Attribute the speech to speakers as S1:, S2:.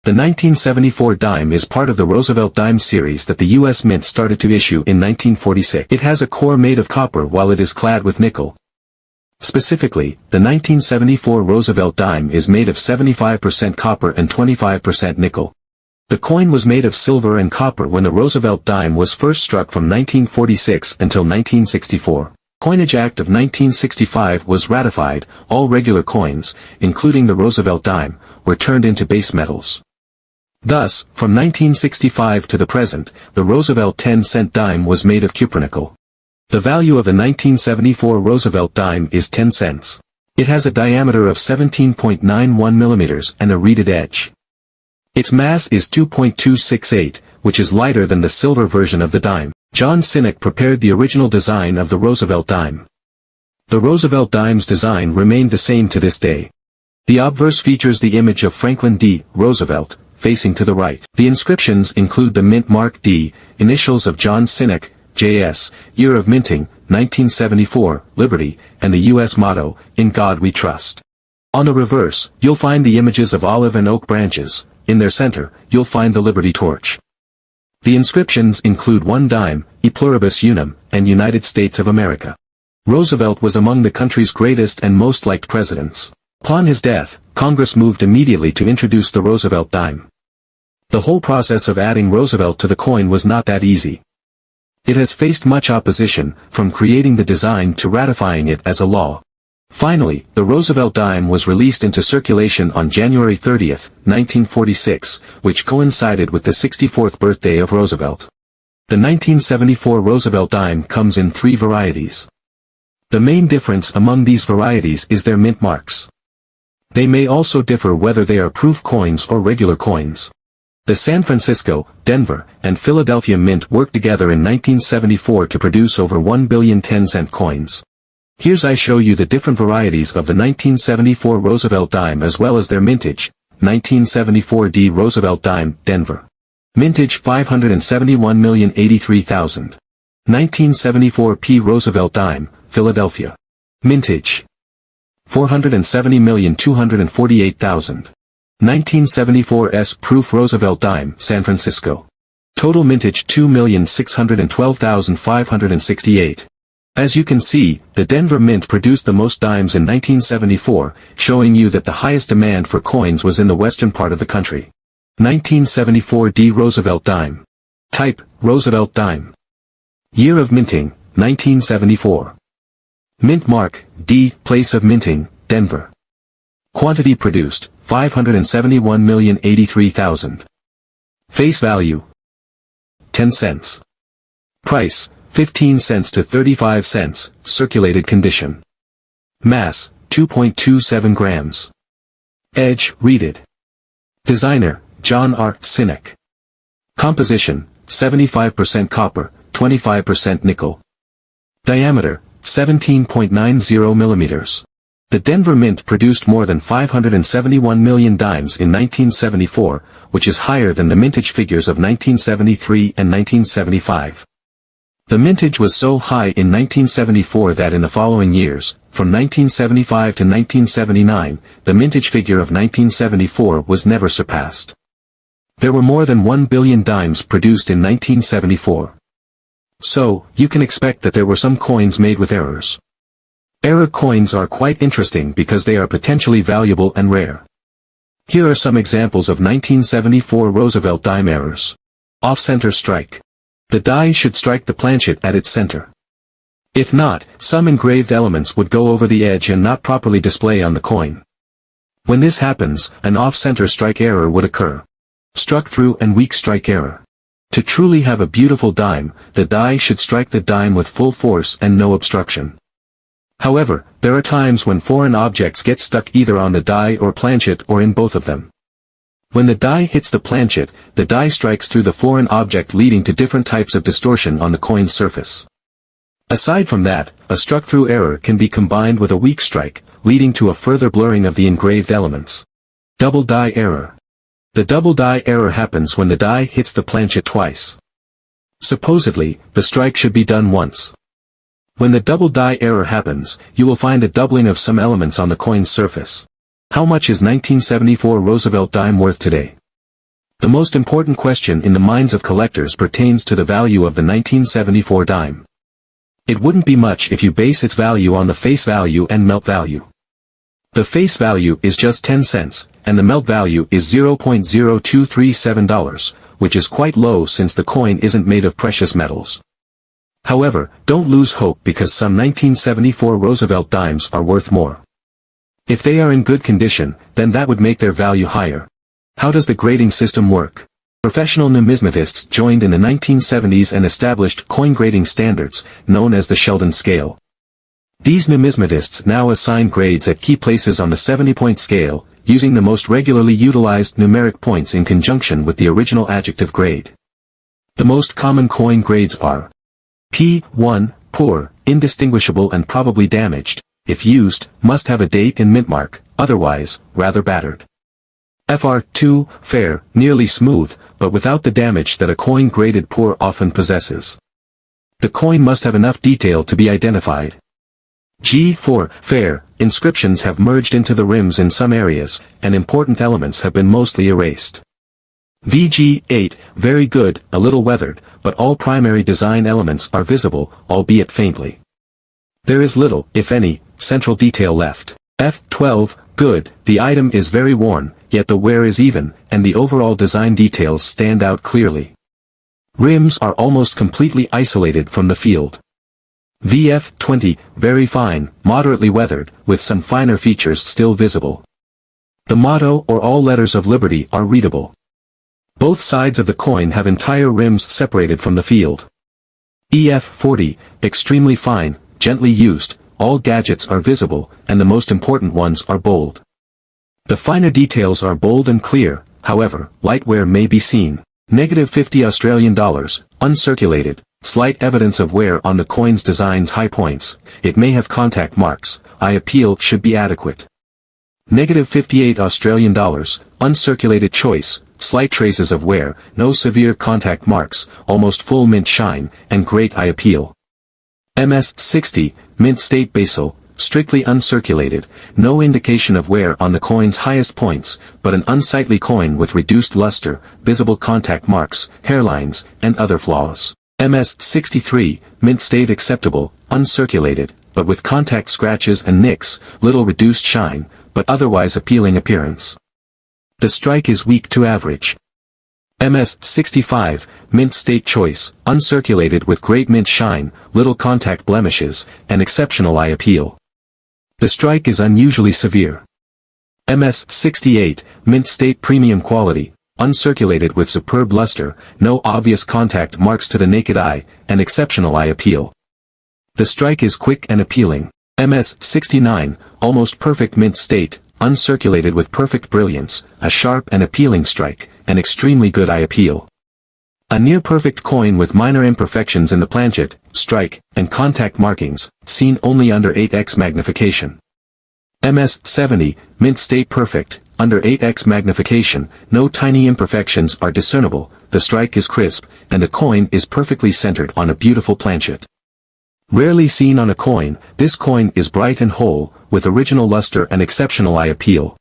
S1: The 1974 dime is part of the Roosevelt Dime series that the U.S. Mint started to issue in 1946. It has a core made of copper while it is clad with nickel. Specifically, the 1974 Roosevelt Dime is made of 75% copper and 25% nickel. The coin was made of silver and copper when the Roosevelt Dime was first struck from 1946 until 1964. Coinage Act of 1965 was ratified. All regular coins, including the Roosevelt Dime, were turned into base metals. Thus, from 1965 to the present, the Roosevelt 10-cent dime was made of cupronickel. The value of the 1974 Roosevelt dime is 10 cents. It has a diameter of 17.91 millimeters and a reeded edge. Its mass is 2.268, which is lighter than the silver version of the dime. John Sinek prepared the original design of the Roosevelt dime. The Roosevelt dime's design remained the same to this day. The obverse features the image of Franklin D. Roosevelt, facing to the right. The inscriptions include the mint mark D, initials of John Sinek, J.S., year of minting, 1974, Liberty, and the U.S. motto, In God We Trust. On the reverse, you'll find the images of olive and oak branches. In their center, you'll find the Liberty torch. The inscriptions include one dime, E pluribus unum, and United States of America. Roosevelt was among the country's greatest and most liked presidents. Upon his death, Congress moved immediately to introduce the Roosevelt dime. The whole process of adding Roosevelt to the coin was not that easy. It has faced much opposition, from creating the design to ratifying it as a law. Finally, the Roosevelt dime was released into circulation on January 30, 1946, which coincided with the 64th birthday of Roosevelt. The 1974 Roosevelt dime comes in 3 varieties. The main difference among these varieties is their mint marks. They may also differ whether they are proof coins or regular coins. The San Francisco, Denver, and Philadelphia Mint worked together in 1974 to produce over 1 billion 10-cent coins. Here's I show you the different varieties of the 1974 Roosevelt dime as well as their mintage. 1974 D Roosevelt Dime, Denver. Mintage 571,083,000. 1974 P Roosevelt Dime, Philadelphia. Mintage 470,248,000. 1974 S Proof Roosevelt Dime, San Francisco. Total mintage 2,612,568. As you can see, the Denver Mint produced the most dimes in 1974, showing you that the highest demand for coins was in the western part of the country. 1974 D Roosevelt Dime. Type, Roosevelt Dime. Year of minting, 1974. Mint mark, D, place of minting, Denver. Quantity produced, 571,083,000. Face value, 10 cents. Price, 15 cents to 35 cents, circulated condition. Mass, 2.27 grams. Edge, reeded. Designer, John R. Sinek. Composition, 75% copper, 25% nickel. Diameter, 17.90 millimeters. The Denver Mint produced more than 571 million dimes in 1974, which is higher than the mintage figures of 1973 and 1975. The mintage was so high in 1974 that in the following years, from 1975 to 1979, the mintage figure of 1974 was never surpassed. There were more than 1 billion dimes produced in 1974. So, you can expect that there were some coins made with errors. Error coins are quite interesting because they are potentially valuable and rare. Here are some examples of 1974 Roosevelt dime errors. Off-center strike. The die should strike the planchet at its center. If not, some engraved elements would go over the edge and not properly display on the coin. When this happens, an off-center strike error would occur. Struck through and weak strike error. To truly have a beautiful dime, the die should strike the dime with full force and no obstruction. However, there are times when foreign objects get stuck either on the die or planchet or in both of them. When the die hits the planchet, the die strikes through the foreign object, leading to different types of distortion on the coin's surface. Aside from that, a struck-through error can be combined with a weak strike, leading to a further blurring of the engraved elements. Double die error. The double die error happens when the die hits the planchet twice. Supposedly, the strike should be done once. When the double die error happens, you will find a doubling of some elements on the coin's surface. How much is 1974 Roosevelt dime worth today? The most important question in the minds of collectors pertains to the value of the 1974 dime. It wouldn't be much if you base its value on the face value and melt value. The face value is just 10 cents, and the melt value is $0.0237, which is quite low since the coin isn't made of precious metals. However, don't lose hope because some 1974 Roosevelt dimes are worth more. If they are in good condition, then that would make their value higher. How does the grading system work? Professional numismatists joined in the 1970s and established coin grading standards, known as the Sheldon scale. These numismatists now assign grades at key places on the 70-point scale, using the most regularly utilized numeric points in conjunction with the original adjective grade. The most common coin grades are P1, poor, indistinguishable and probably damaged, if used, must have a date and mint mark, otherwise, rather battered. FR2, fair, nearly smooth, but without the damage that a coin graded poor often possesses. The coin must have enough detail to be identified. G4, fair, inscriptions have merged into the rims in some areas, and important elements have been mostly erased. VG8, very good, a little weathered, but all primary design elements are visible, albeit faintly. There is little, if any, central detail left. F12, good, the item is very worn, yet the wear is even, and the overall design details stand out clearly. Rims are almost completely isolated from the field. VF20, very fine, moderately weathered, with some finer features still visible. The motto or all letters of liberty are readable. Both sides of the coin have entire rims separated from the field. EF40, extremely fine, gently used, all gadgets are visible, and the most important ones are bold. The finer details are bold and clear, however, light wear may be seen. -50 Australian dollars, uncirculated, slight evidence of wear on the coin's design's high points, it may have contact marks, eye appeal should be adequate. -58 Australian dollars, uncirculated choice, slight traces of wear, no severe contact marks, almost full mint shine, and great eye appeal. MS60, mint state basal, strictly uncirculated, no indication of wear on the coin's highest points, but an unsightly coin with reduced luster, visible contact marks, hairlines, and other flaws. MS63, mint state acceptable, uncirculated, but with contact scratches and nicks, little reduced shine, but otherwise appealing appearance. The strike is weak to average. MS65, mint state choice, uncirculated with great mint shine, little contact blemishes, and exceptional eye appeal. The strike is unusually severe. MS68, mint state premium quality, uncirculated with superb luster, no obvious contact marks to the naked eye, and exceptional eye appeal. The strike is quick and appealing. MS69, almost perfect mint state, uncirculated with perfect brilliance, a sharp and appealing strike, and extremely good eye appeal. A near-perfect coin with minor imperfections in the planchet, strike, and contact markings, seen only under 8x magnification. MS70, mint state perfect, under 8x magnification, no tiny imperfections are discernible, the strike is crisp, and the coin is perfectly centered on a beautiful planchet. Rarely seen on a coin, this coin is bright and whole, with original luster and exceptional eye appeal.